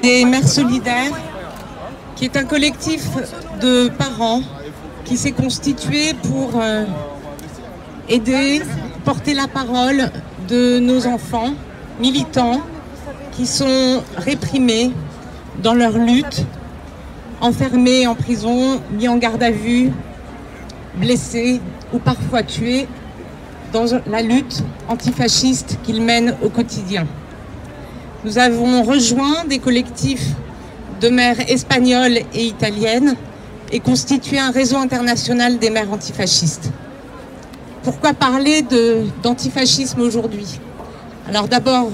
des Mères Solidaires, qui est un collectif de parents qui s'est constitué pour aider, porter la parole de nos enfants militants qui sont réprimés dans leur lutte, enfermés en prison, mis en garde à vue, blessés ou parfois tués dans la lutte antifasciste qu'ils mènent au quotidien. Nous avons rejoint des collectifs de mères espagnoles et italiennes et constitué un réseau international des mères antifascistes. Pourquoi parler d'antifascisme aujourd'hui? Alors d'abord,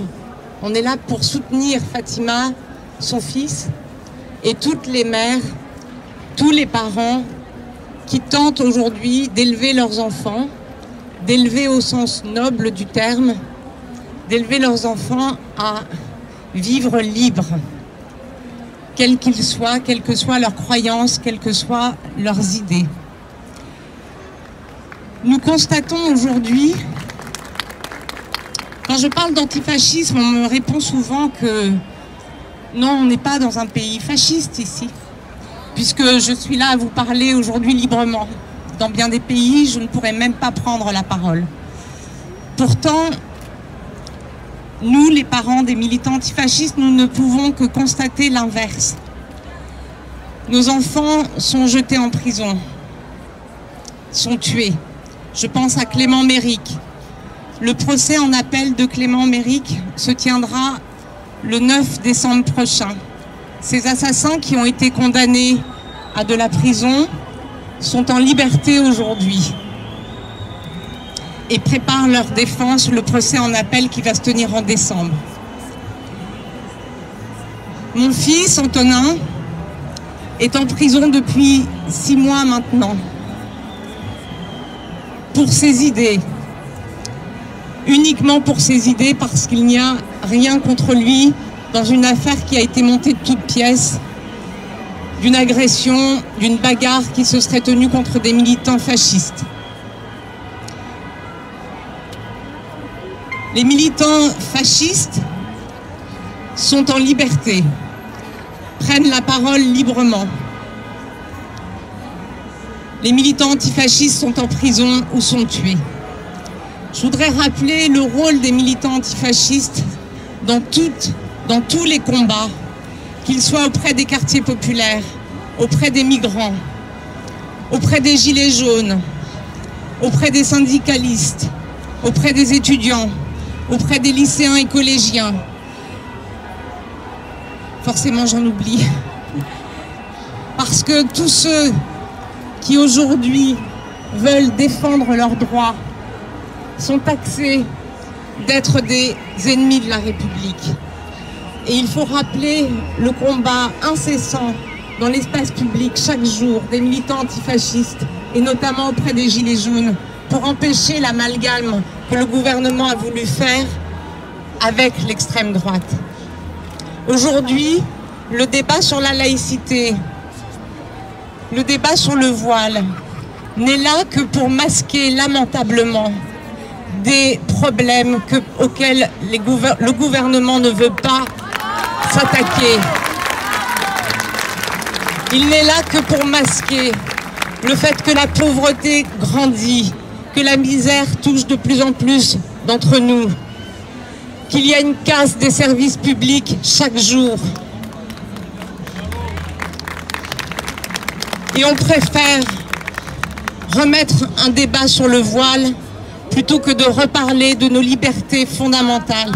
on est là pour soutenir Fatima, son fils, et toutes les mères, tous les parents qui tentent aujourd'hui d'élever leurs enfants, d'élever au sens noble du terme, d'élever leurs enfants à vivre libres, quels qu'ils soient, quelles que soient leurs croyances, quelles que soient leurs idées. Nous constatons aujourd'hui, quand je parle d'antifascisme, on me répond souvent que non, on n'est pas dans un pays fasciste ici, puisque je suis là à vous parler aujourd'hui librement. Dans bien des pays, je ne pourrais même pas prendre la parole. Pourtant, nous, les parents des militants antifascistes, nous ne pouvons que constater l'inverse. Nos enfants sont jetés en prison, sont tués. Je pense à Clément Méric. Le procès en appel de Clément Méric se tiendra le 9 décembre prochain. Ces assassins qui ont été condamnés à de la prison sont en liberté aujourd'hui et préparent leur défense, le procès en appel qui va se tenir en décembre. Mon fils, Antonin, est en prison depuis 6 mois maintenant pour ses idées, uniquement pour ses idées, parce qu'il n'y a rien contre lui dans une affaire qui a été montée de toutes pièces, d'une agression, d'une bagarre qui se serait tenue contre des militants fascistes. Les militants fascistes sont en liberté, prennent la parole librement. Les militants antifascistes sont en prison ou sont tués. Je voudrais rappeler le rôle des militants antifascistes dans tous les combats, qu'ils soient auprès des quartiers populaires, auprès des migrants, auprès des gilets jaunes, auprès des syndicalistes, auprès des étudiants, auprès des lycéens et collégiens. Forcément, j'en oublie. Parce que tous ceux qui aujourd'hui veulent défendre leurs droits sont taxés d'être des ennemis de la République. Et il faut rappeler le combat incessant dans l'espace public chaque jour des militants antifascistes et notamment auprès des gilets jaunes pour empêcher l'amalgame que le gouvernement a voulu faire avec l'extrême droite. Aujourd'hui, le débat sur la laïcité, le débat sur le voile n'est là que pour masquer lamentablement des problèmes auxquels le gouvernement ne veut pas s'attaquer. Il n'est là que pour masquer le fait que la pauvreté grandit, que la misère touche de plus en plus d'entre nous, qu'il y a une casse des services publics chaque jour. Et on préfère remettre un débat sur le voile plutôt que de reparler de nos libertés fondamentales.